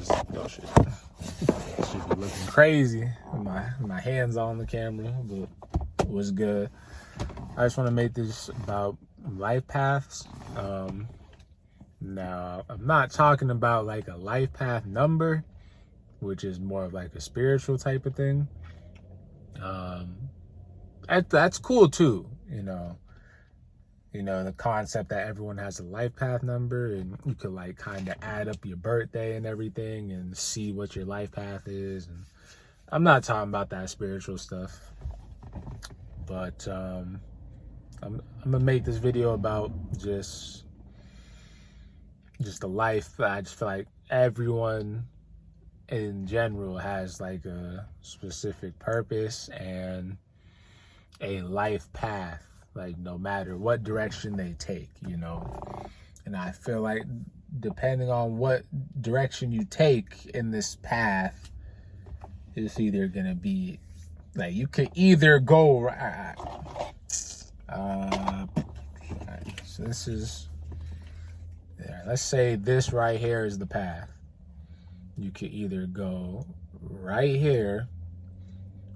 because oh shit, I should be looking crazy with my hands on the camera, but it was good. I just want to make this about life paths. Now, I'm not talking about like a life path number, which is more of like a spiritual type of thing. That's cool too, the concept that everyone has a life path number and you could like kind of add up your birthday and everything and see what your life path is. And I'm not talking about that spiritual stuff, but I'm gonna make this video about just the life. I just feel like everyone in general has like a specific purpose and a life path, like no matter what direction they take, and I feel like depending on what direction you take in this path, it's either gonna be like you could either go right. So this is, let's say this right here is the path. You could either go right here,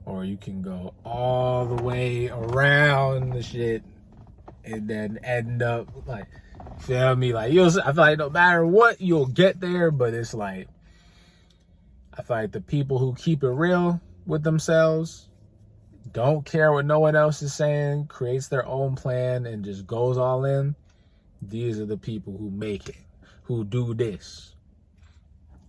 or you can go all the way around the shit and then end up like, feel me? Like I feel like no matter what, you'll get there, but it's like, I feel like the people who keep it real with themselves, don't care what no one else is saying, creates their own plan and just goes all in, these are the people who make it, who do this.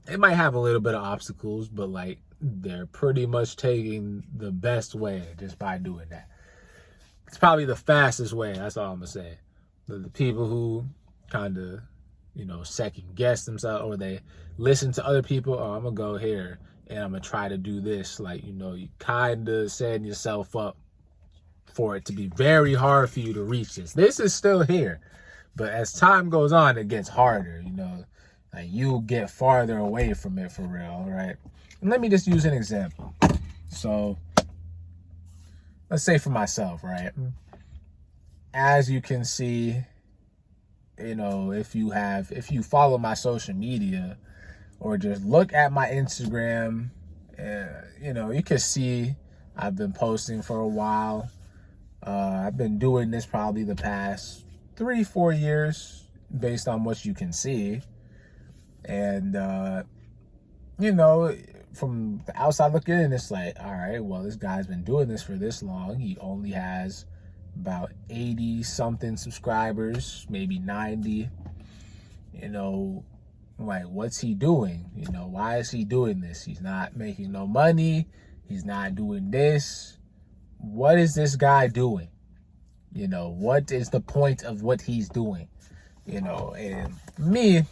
They might have a little bit of obstacles, but like they're pretty much taking the best way just by doing that. It's probably the fastest way, that's all I'm gonna say. The people who kind of, second guess themselves, or they listen to other people, oh, I'm gonna go here and I'm gonna try to do this. Like, you kind of setting yourself up for it to be very hard for you to reach this. This is still here, but as time goes on, it gets harder, like you'll get farther away from it for real, right? And let me just use an example. So let's say for myself, right? As you can see, if you follow my social media or just look at my Instagram, you can see I've been posting for a while. I've been doing this probably the past 3-4 years based on what you can see. And, from the outside looking in, it's like, all right, well, this guy's been doing this for this long. He only has about 80 something subscribers, maybe 90. Like, what's he doing? Why is he doing this? He's not making no money. He's not doing this. What is this guy doing? What is the point of what he's doing? And me,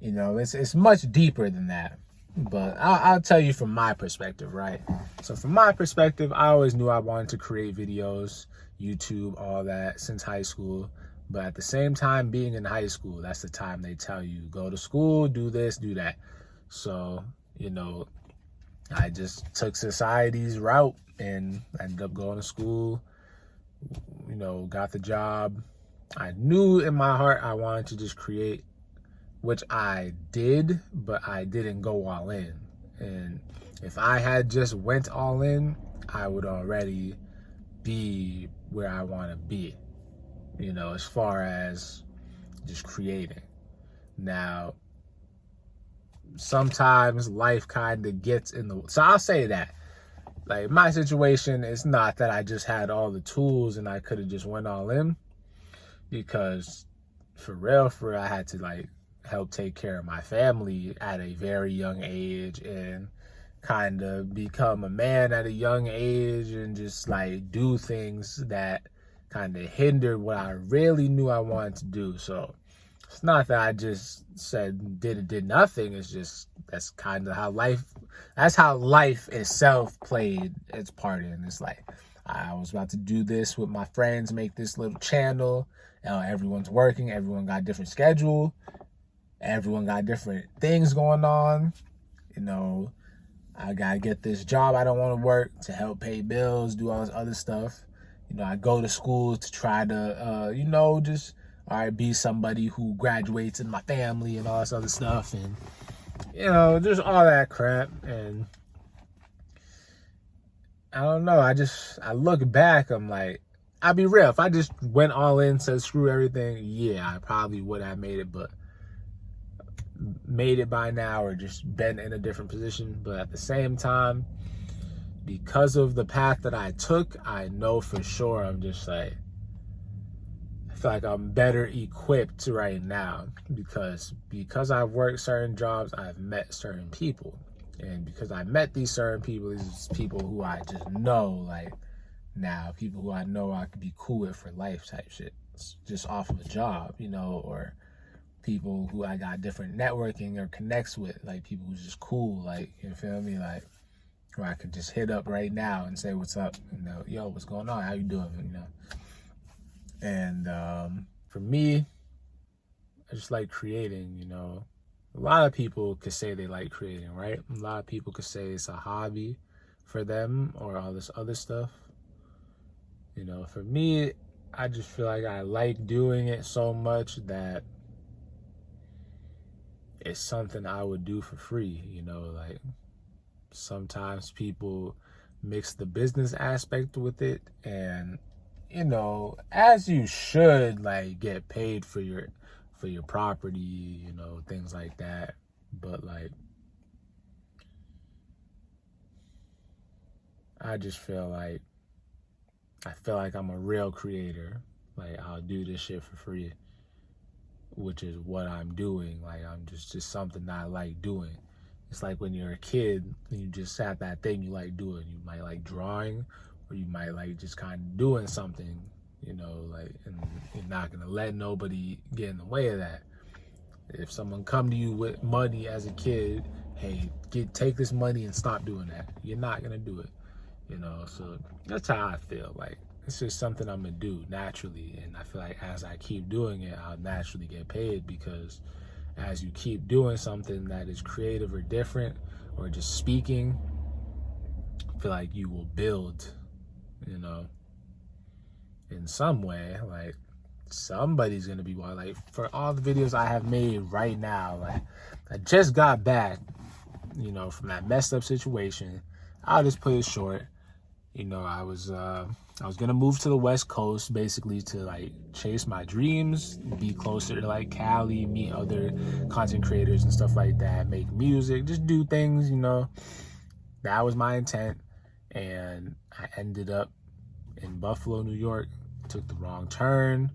it's much deeper than that. But I'll tell you from my perspective, right? So from my perspective, I always knew I wanted to create videos, YouTube, all that since high school. But at the same time, being in high school, that's the time they tell you, go to school, do this, do that. So, I just took society's route and ended up going to school, got the job. I knew in my heart I wanted to just create, which I did, but I didn't go all in. And if I had just went all in, I would already be where I want to be, as far as just creating. Now, sometimes life kind of gets in the... So I'll say that. Like, my situation is not that I just had all the tools and I could have just went all in. Because for real, I had to, like, help take care of my family at a very young age and kind of become a man at a young age and just like do things that kind of hindered what I really knew I wanted to do. So it's not that I just said did nothing. It's just that's kind of how life itself played its part in. It's like I was about to do this with my friends, make this little channel. Everyone's working, everyone got a different schedule. Everyone got different things going on. I got to get this job I don't want to work to help pay bills, do all this other stuff. I go to school to try to, just or be somebody who graduates in my family and all this other stuff, and you know, just all that crap. And I don't know, I look back, I'm like, I'll be real, if I just went all in, said screw everything, yeah, I probably would have made it, but made it by now, or just been in a different position. But at the same time, because of the path that I took, I know for sure I'm just like, I feel like I'm better equipped right now because I've worked certain jobs, I've met certain people. And because I met these certain people, these people who I just know, like, now, people who I know I could be cool with for life type shit, just off of a job, you know, or people who I got different networking or connects with, like people who's just cool, like, you feel me, like, where I could just hit up right now and say what's up, you know, yo, what's going on, how you doing, you know. And for me, I just like creating, you know. A lot of people could say they like creating, right? A lot of people could say it's a hobby for them or all this other stuff. You know, for me, I just feel like I like doing it so much that it's something I would do for free, you know. Like, sometimes people mix the business aspect with it, and you know, as you should, like, get paid for your property, you know, things like that. But like, I just feel like I'm a real creator. Like, I'll do this shit for free, which is what I'm doing. Like, I'm just something that I like doing. It's like when you're a kid and you just have that thing you like doing. You might like drawing, or you might like just kind of doing something, you know, like, and you're not gonna let nobody get in the way of that. If someone come to you with money as a kid, hey, take this money and stop doing that. You're not gonna do it, you know. So that's how I feel. Like, it's just something I'm gonna do naturally, and I feel like as I keep doing it, I'll naturally get paid, because as you keep doing something that is creative or different, or just speaking, I feel like you will build, you know, in some way. Like, somebody's gonna be one. Like, for all the videos I have made right now, like, I just got back, you know, from that messed up situation. I'll just put it short. You know, I was gonna move to the West Coast, basically to like chase my dreams, be closer to like Cali, meet other content creators and stuff like that, make music, just do things, you know. That was my intent, and I ended up in Buffalo, New York. Took the wrong turn,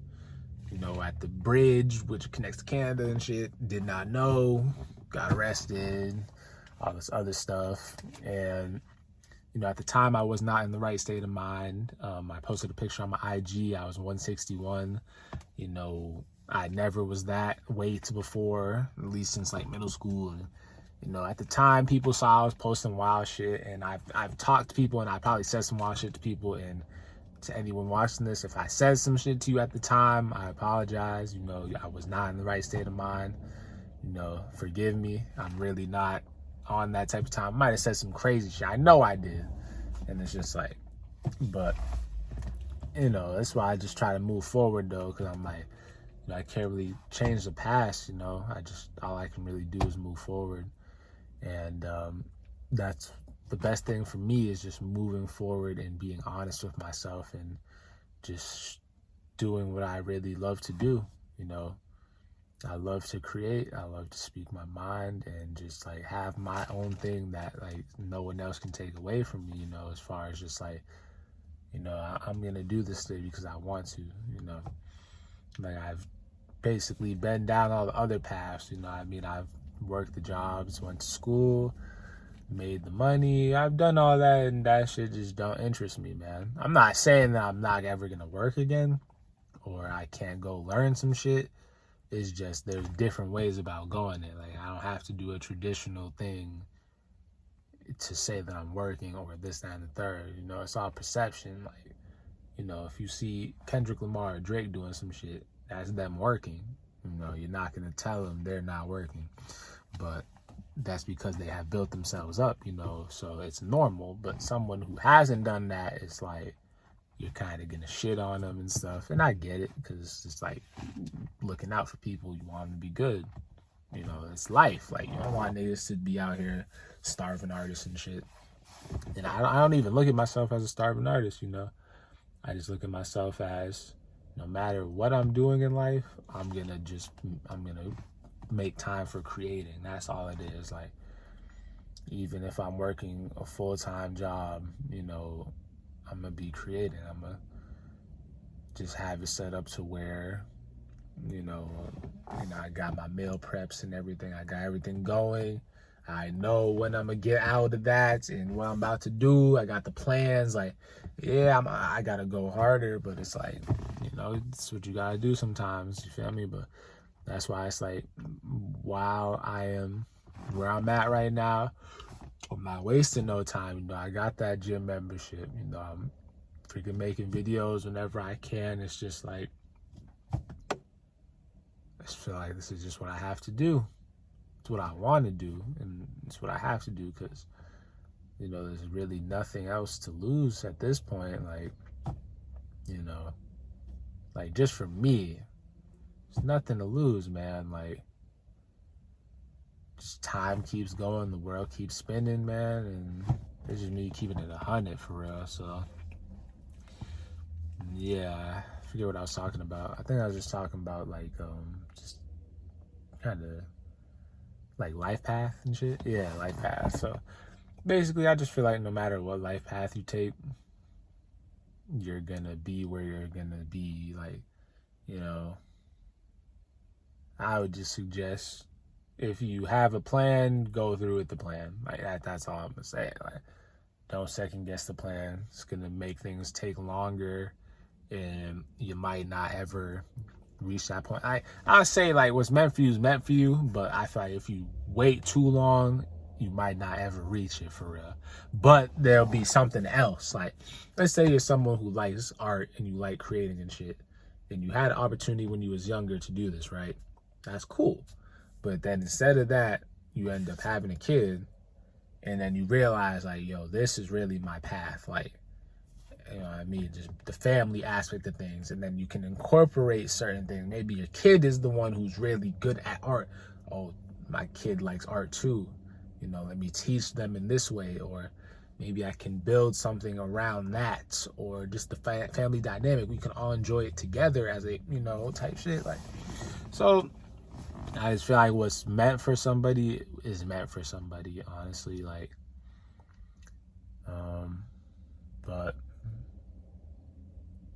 you know, at the bridge which connects to Canada and shit. Did not know, got arrested, all this other stuff. And you know, at the time, I was not in the right state of mind. I posted a picture on my IG. I was 161. You know, I never was that weight before, at least since like middle school. And you know, at the time, people saw I was posting wild shit, and I've talked to people, and I probably said some wild shit to people. And to anyone watching this, if I said some shit to you at the time, I apologize. You know, I was not in the right state of mind. You know, forgive me. I'm really not on that type of time. I might have said some crazy shit. I know I did. And it's just like, but, you know, that's why I just try to move forward, though, because I'm like, you know, I can't really change the past, you know. All I can really do is move forward. And that's the best thing for me, is just moving forward and being honest with myself and just doing what I really love to do, you know. I love to create. I love to speak my mind and just like have my own thing that like no one else can take away from me, you know, as far as just like, you know, I'm going to do this thing because I want to, you know. Like, I've basically been down all the other paths, you know. I mean, I've worked the jobs, went to school, made the money. I've done all that, and that shit just don't interest me, man. I'm not saying that I'm not ever going to work again or I can't go learn some shit. It's just there's different ways about going it. Like, I don't have to do a traditional thing to say that I'm working or this, that, and the third. You know, it's all perception. Like, you know, if you see Kendrick Lamar or Drake doing some shit, that's them working. You know, you're not going to tell them they're not working. But that's because they have built themselves up, you know, so it's normal. But someone who hasn't done that, it's like, you're kind of gonna shit on them and stuff. And I get it, because it's like looking out for people. You want them to be good. You know, it's life. Like, you don't want niggas to be out here starving artists and shit. And I don't even look at myself as a starving artist, you know. I just look at myself as, no matter what I'm doing in life, I'm gonna make time for creating. That's all it is. Like, even if I'm working a full-time job, you know, I'm gonna be creating. I'm gonna just have it set up to where, you know, I got my meal preps and everything. I got everything going. I know when I'm gonna get out of that and what I'm about to do. I got the plans. Like, yeah, I gotta go harder, but it's like, you know, it's what you gotta do sometimes. You feel me? But that's why it's like, while I am where I'm at right now, I'm not wasting no time. You know, I got that gym membership. You know, I'm freaking making videos whenever I can. It's just like, I just feel like this is just what I have to do. It's what I want to do, and it's what I have to do, because, you know, there's really nothing else to lose at this point. Like, you know, like, just for me, there's nothing to lose, man. Like, just time keeps going, the world keeps spinning, man, and it's just me keeping it 100 for real. So, yeah, I forget what I was talking about. I think I was just talking about, like, just kind of like life path and shit. Yeah, life path. So basically, I just feel like no matter what life path you take, you're gonna be where you're gonna be. Like, you know, I would just suggest, if you have a plan, go through with the plan. Like, that's all I'm gonna say. Like, don't second guess the plan. It's gonna make things take longer, and you might not ever reach that point. I'll say, like, what's meant for you is meant for you, but I feel like if you wait too long, you might not ever reach it for real. But there'll be something else. Like, let's say you're someone who likes art and you like creating and shit, and you had an opportunity when you was younger to do this, right? That's cool. But then instead of that, you end up having a kid, and then you realize, like, yo, this is really my path. Like, you know what I mean? Just the family aspect of things. And then you can incorporate certain things. Maybe your kid is the one who's really good at art. Oh, my kid likes art too. You know, let me teach them in this way. Or maybe I can build something around that. Or just the family dynamic. We can all enjoy it together as a, you know, type shit. Like, so I just feel like what's meant for somebody is meant for somebody, honestly. Like, but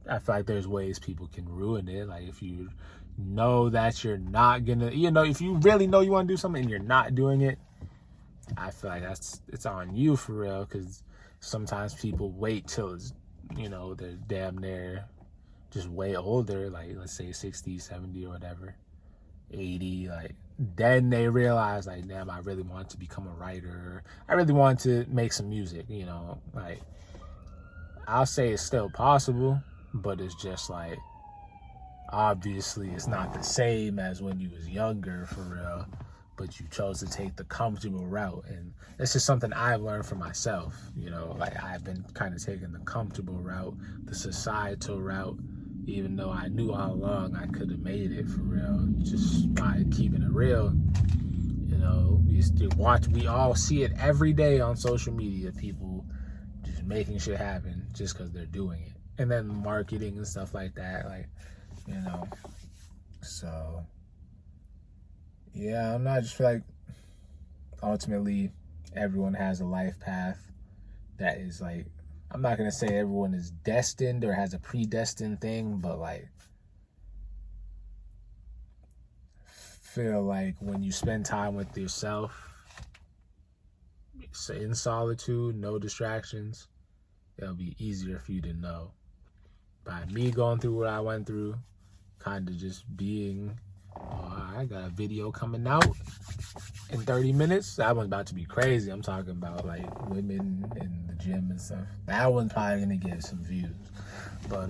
I feel like there's ways people can ruin it. Like, if you know that you're not gonna, you know, if you really know you want to do something and you're not doing it, I feel like it's on you for real. Because sometimes people wait till it's, you know, they're damn near just way older, like, let's say 60, 70 or whatever, 80, like, then they realize, like, damn, I really want to become a writer. I really want to make some music, you know. Like, I'll say it's still possible, but it's just like, obviously it's not the same as when you was younger for real, but you chose to take the comfortable route. And this is something I've learned for myself, you know. Like, I've been kind of taking the comfortable route, the societal route, even though I knew all along I could have made it for real, just by keeping it real. You know, we all see it every day on social media, people just making shit happen just because they're doing it. And then marketing and stuff like that, like, you know. So, yeah, I just feel like ultimately everyone has a life path that is, like, I'm not gonna say everyone is destined or has a predestined thing, but, like, feel like when you spend time with yourself, in solitude, no distractions, it'll be easier for you to know. By me going through what I went through, kind of just being, I got a video coming out in 30 minutes. That one's about to be crazy. I'm talking about, like, women in the gym and stuff. That one's probably gonna get some views. But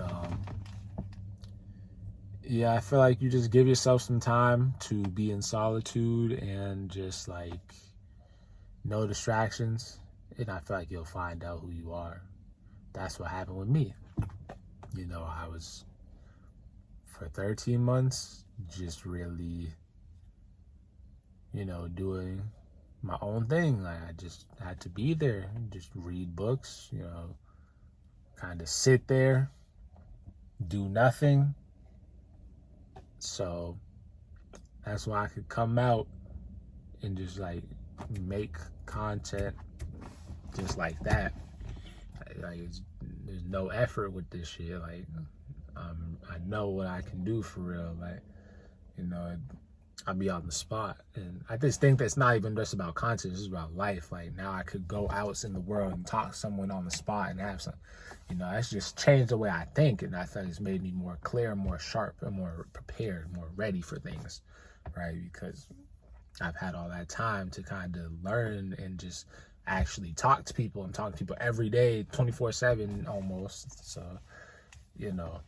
yeah, I feel like you just give yourself some time to be in solitude and just, like, no distractions, and I feel like you'll find out who you are. That's what happened with me. You know, I was, for 13 months, just really, you know, doing my own thing. Like, I just had to be there, just read books, you know, kind of sit there, do nothing. So that's why I could come out and just like make content just like that. Like there's no effort with this shit. Like I know what I can do for real. Like, you know, I'll be on the spot. And I just think that's not even just about content, it's about life. Like now I could go out in the world and talk to someone on the spot and have some, you know, that's just changed the way I think. And I think it's made me more clear, more sharp, and more prepared, more ready for things, right? Because I've had all that time to kind of learn and just actually talk to people. I'm talking to people every day, 24/7 almost. So, you know,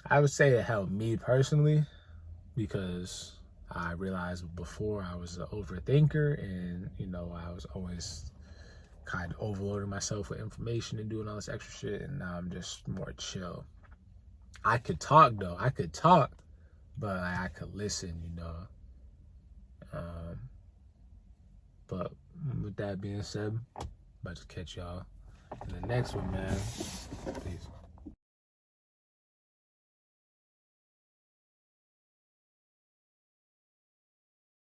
I would say it helped me personally, because I realized before I was an overthinker, and, you know, I was always kind of overloading myself with information and doing all this extra shit, and now I'm just more chill. I could talk though, but I could listen, you know. But with that being said, I'm about to catch y'all in the next one, man.